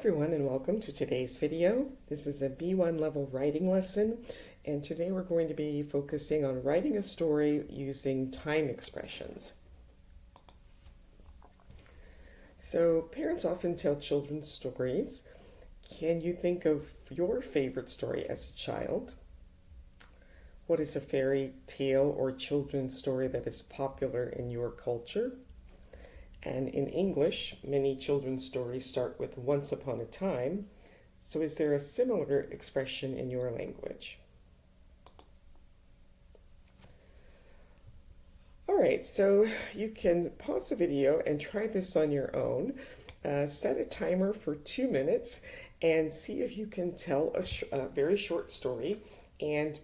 everyone, and welcome to today's video. This is a B1 level writing lesson, and today we're going to be focusing on writing a story using time expressions. So parents often tell children stories. Can you think of your favorite story as a child? What is a fairy tale or children's story that is popular in your culture? And in English, many children's stories start with once upon a time. So is there a similar expression in your language? All right, so you can pause the video and try this on your own. Set a timer for 2 minutes and see if you can tell a very short story and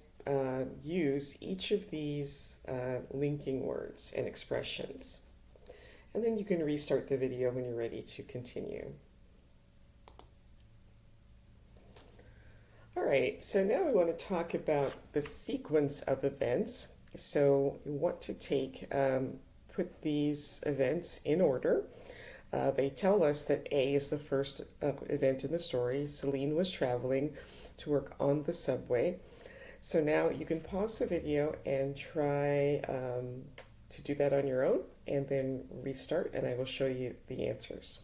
use each of these linking words and expressions. And then you can restart the video when you're ready to continue. All right, so now we want to talk about the sequence of events. So you want to put these events in order. They tell us that A is the first event in the story. Celine was traveling to work on the subway. So now you can pause the video and try to do that on your own, and then restart, and I will show you the answers.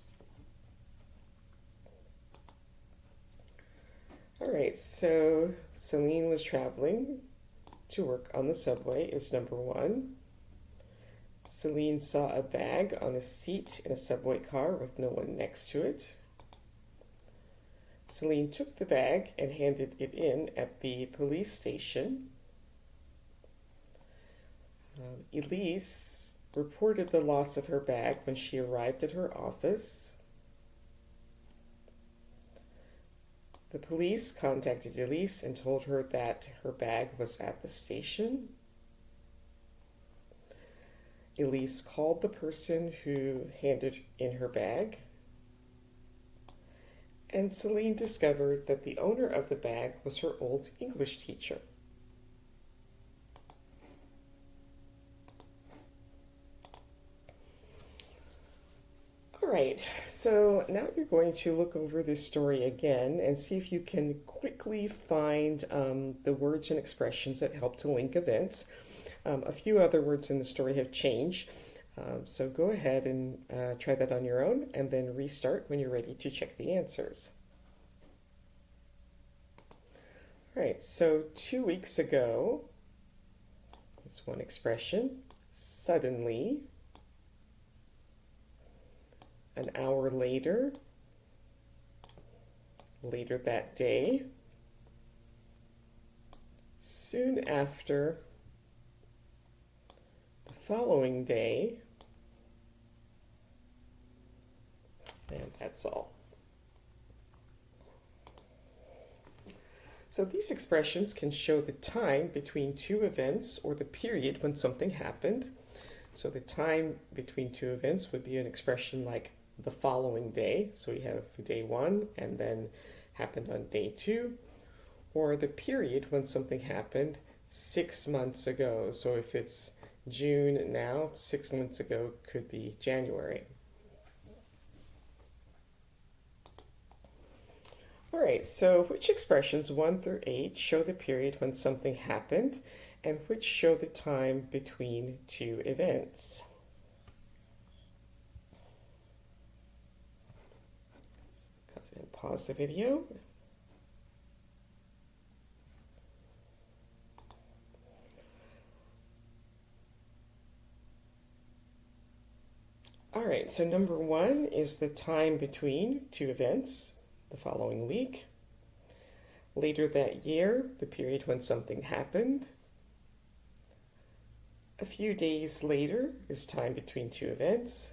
All right, so Celine was traveling to work on the subway is number one. Celine saw a bag on a seat in a subway car with no one next to it. Celine took the bag and handed it in at the police station. Elise reported the loss of her bag when she arrived at her office. The police contacted Elise and told her that her bag was at the station. Elise called the person who handed in her bag. And Celine discovered that the owner of the bag was her old English teacher. All right, so now you're going to look over this story again and see if you can quickly find the words and expressions that help to link events. A few other words in the story have changed, so go ahead and try that on your own and then restart when you're ready to check the answers. All right, so 2 weeks ago, there's one expression, suddenly. An hour later, later that day, soon after, the following day, and that's all. So these expressions can show the time between two events or the period when something happened. So the time between two events would be an expression like the following day. So we have day one and then happened on day two. Or the period when something happened 6 months ago. So if it's June now, 6 months ago could be January. All right, so which expressions 1 through 8 show the period when something happened and which show the time between two events? Pause the video. All right, so number 1 is the time between two events, the following week. Later that year, the period when something happened. A few days later is time between two events.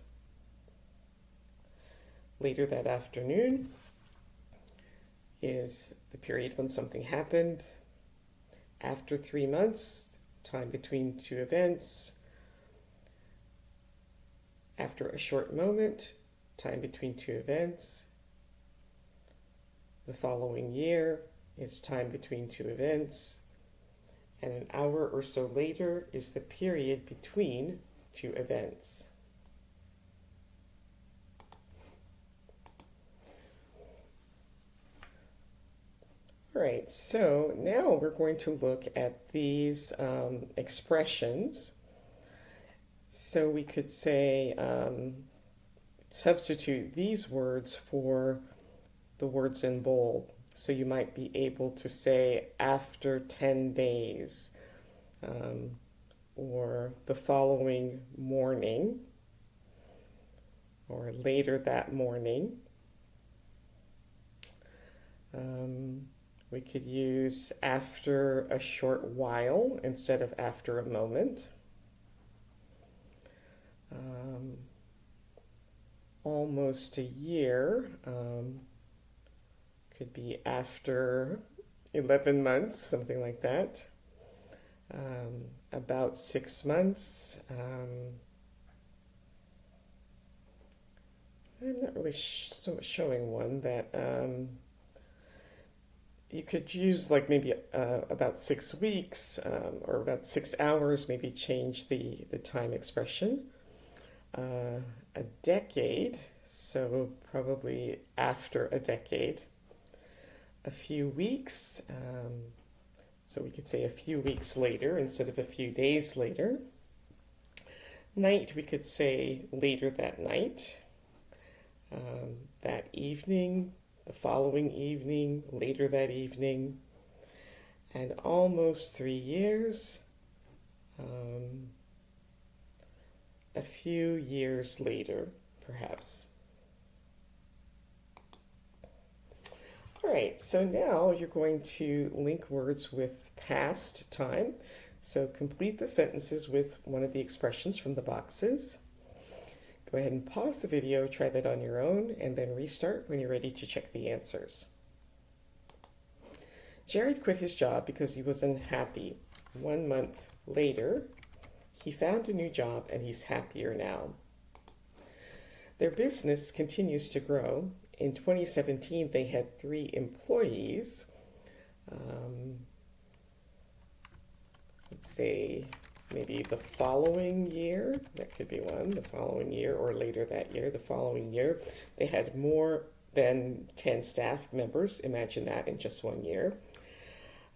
Later that afternoon is the period when something happened. After 3 months, time between two events. After a short moment, time between two events. The following year is time between two events. And an hour or so later is the period between two events. All right, so now we're going to look at these expressions. So we could say, substitute these words for the words in bold. So you might be able to say after 10 days, or the following morning, or later that morning. We could use after a short while instead of after a moment. Almost a year could be after 11 months, something like that. About 6 months. I'm not really showing one that you could use, like maybe about 6 weeks or about 6 hours, maybe change the time expression. A decade, so probably after a decade. A few weeks, so we could say a few weeks later instead of a few days later. Night, we could say later that night. That evening, the following evening, later that evening. And almost 3 years, a few years later, perhaps. All right, so now you're going to link words with past time. So complete the sentences with one of the expressions from the boxes. Go ahead and pause the video, try that on your own, and then restart when you're ready to check the answers. Jared quit his job because he was unhappy. 1 month later, he found a new job and he's happier now. Their business continues to grow. In 2017, they had 3 employees. Let's say maybe the following year, that could be one, the following year or later that year, the following year, they had more than 10 staff members. Imagine that in just 1 year.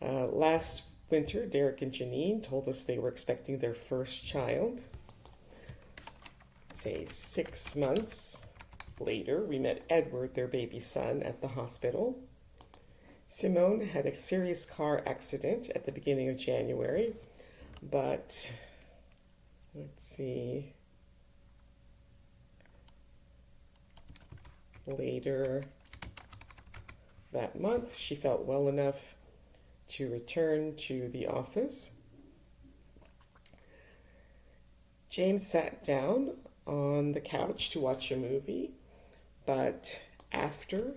Last winter, Derek and Janine told us they were expecting their first child. Let's say 6 months later, we met Edward, their baby son, at the hospital. Simone had a serious car accident at the beginning of January, but let's see, later that month, she felt well enough to return to the office. James sat down on the couch to watch a movie, but after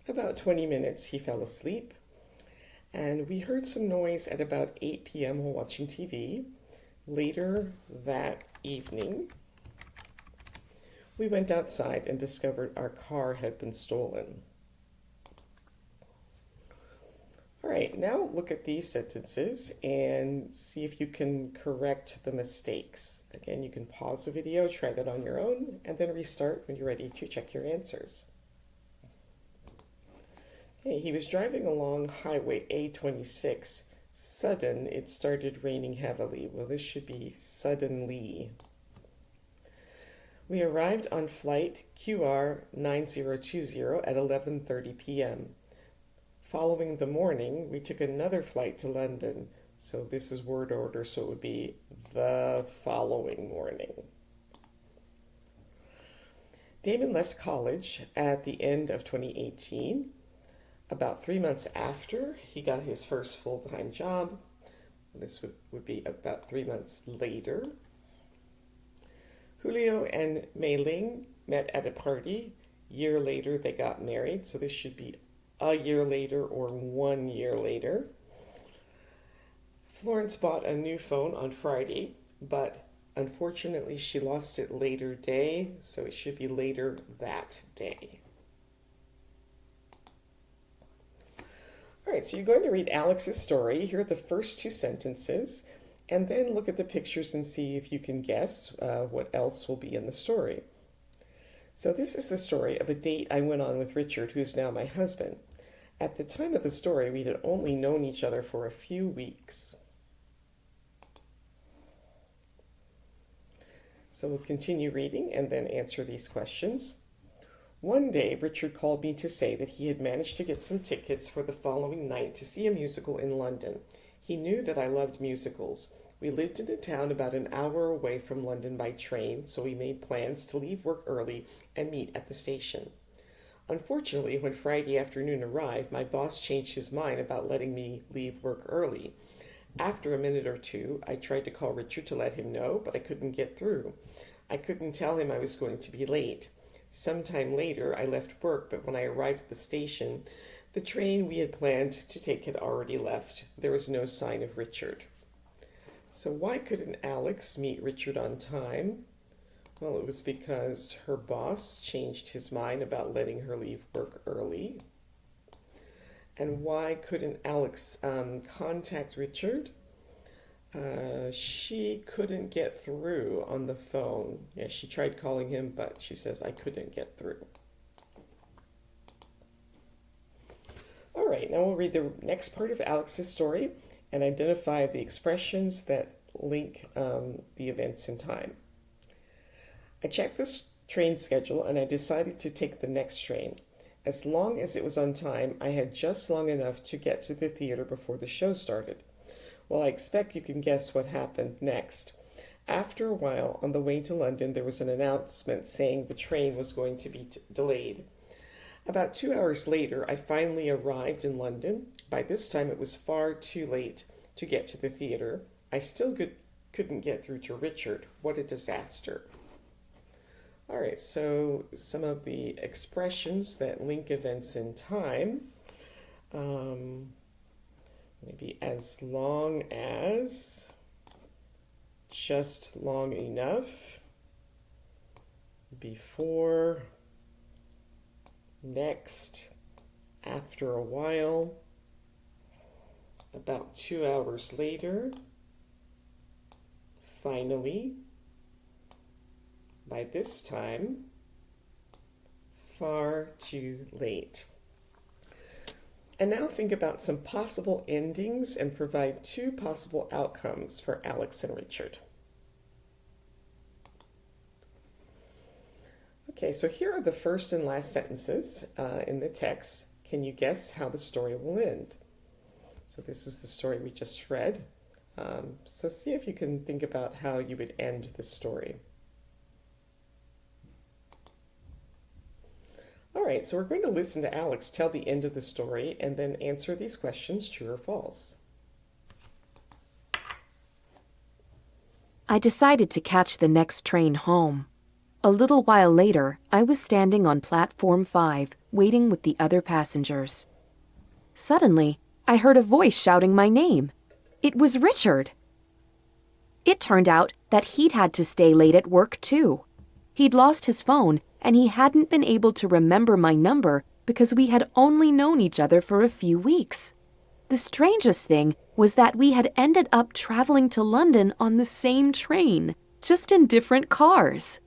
about 20 minutes, he fell asleep. And we heard some noise at about 8 p.m. while watching TV. Later that evening, we went outside and discovered our car had been stolen. All right, now look at these sentences and see if you can correct the mistakes. Again, you can pause the video, try that on your own, and then restart when you're ready to check your answers. Okay, he was driving along Highway A26. Sudden, it started raining heavily. Well, this should be suddenly. We arrived on flight QR 9020 at 11:30 p.m. Following the morning, we took another flight to London. So this is word order, so it would be the following morning. Damon left college at the end of 2018. About 3 months after, he got his first full-time job. This would be about 3 months later. Julio and Mei Ling met at a party. Year later, they got married. So this should be a year later or 1 year later. Florence bought a new phone on Friday, but unfortunately, she lost it later day. So it should be later that day. All right, so you're going to read Alex's story. Here are the first 2 sentences, and then look at the pictures and see if you can guess what else will be in the story. So this is the story of a date I went on with Richard, who is now my husband. At the time of the story, we had only known each other for a few weeks. So we'll continue reading and then answer these questions. One day, Richard called me to say that he had managed to get some tickets for the following night to see a musical in London. He knew that I loved musicals. We lived in a town about an hour away from London by train, so we made plans to leave work early and meet at the station. Unfortunately, when Friday afternoon arrived, my boss changed his mind about letting me leave work early. After a minute or two, I tried to call Richard to let him know, but I couldn't get through. I couldn't tell him I was going to be late. Sometime later, I left work, but when I arrived at the station, the train we had planned to take had already left. There was no sign of Richard. So why couldn't Alex meet Richard on time? Well, it was because her boss changed his mind about letting her leave work early. And why couldn't Alex contact Richard? She couldn't get through on the phone. Yeah, she tried calling him, but she says, I couldn't get through. All right, now we'll read the next part of Alex's story and identify the expressions that link the events in time. I checked this train schedule and I decided to take the next train. As long as it was on time, I had just long enough to get to the theater before the show started. Well, I expect you can guess what happened next. After a while, on the way to London, there was an announcement saying the train was going to be delayed. About 2 hours later, I finally arrived in London. By this time, it was far too late to get to the theater. I still couldn't get through to Richard. What a disaster. All right, so some of the expressions that link events in time. Maybe as long as, just long enough, before, next, after a while, about 2 hours later, finally, by this time, far too late. And now think about some possible endings and provide two possible outcomes for Alex and Richard. Okay, so here are the first and last sentences in the text. Can you guess how the story will end? So this is the story we just read. So see if you can think about how you would end the story. All right, so we're going to listen to Alex tell the end of the story and then answer these questions, true or false. I decided to catch the next train home. A little while later, I was standing on platform 5, waiting with the other passengers. Suddenly, I heard a voice shouting my name. It was Richard. It turned out that he'd had to stay late at work too. He'd lost his phone and he hadn't been able to remember my number because we had only known each other for a few weeks. The strangest thing was that we had ended up traveling to London on the same train, just in different cars.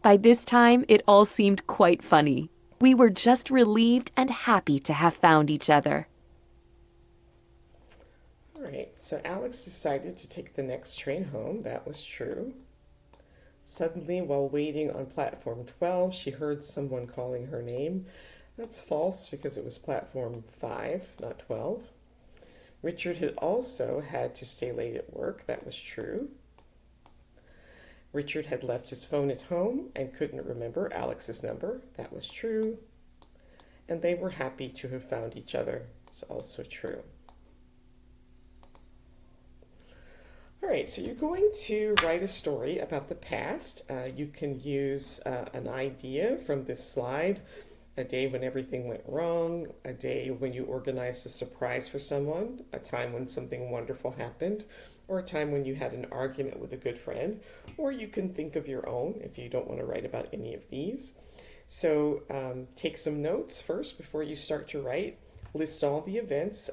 By this time, it all seemed quite funny. We were just relieved and happy to have found each other. All right, so Alex decided to take the next train home. That was true. Suddenly, while waiting on platform 12, she heard someone calling her name. That's false because it was platform 5, not 12. Richard had also had to stay late at work. That was true. Richard had left his phone at home and couldn't remember Alex's number. That was true. And they were happy to have found each other. It's also true. All right, so you're going to write a story about the past. You can use an idea from this slide, a day when everything went wrong, a day when you organized a surprise for someone, a time when something wonderful happened, or a time when you had an argument with a good friend, or you can think of your own if you don't want to write about any of these. So take some notes first before you start to write. List all the events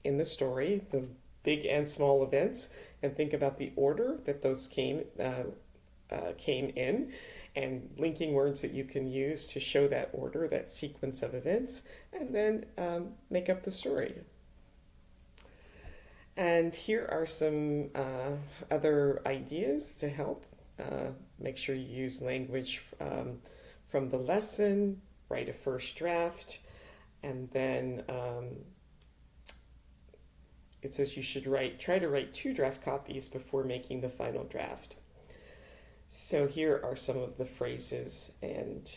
in the story, the big and small events, and think about the order that those came in, and linking words that you can use to show that order, that sequence of events, and then make up the story. And here are some other ideas to help. Make sure you use language from the lesson, write a first draft, and then it says you should try to write 2 draft copies before making the final draft. So here are some of the phrases and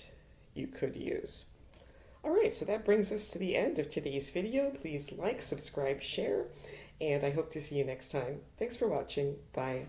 you could use. All right, so that brings us to the end of today's video. Please like, subscribe, share, and I hope to see you next time. Thanks for watching. Bye.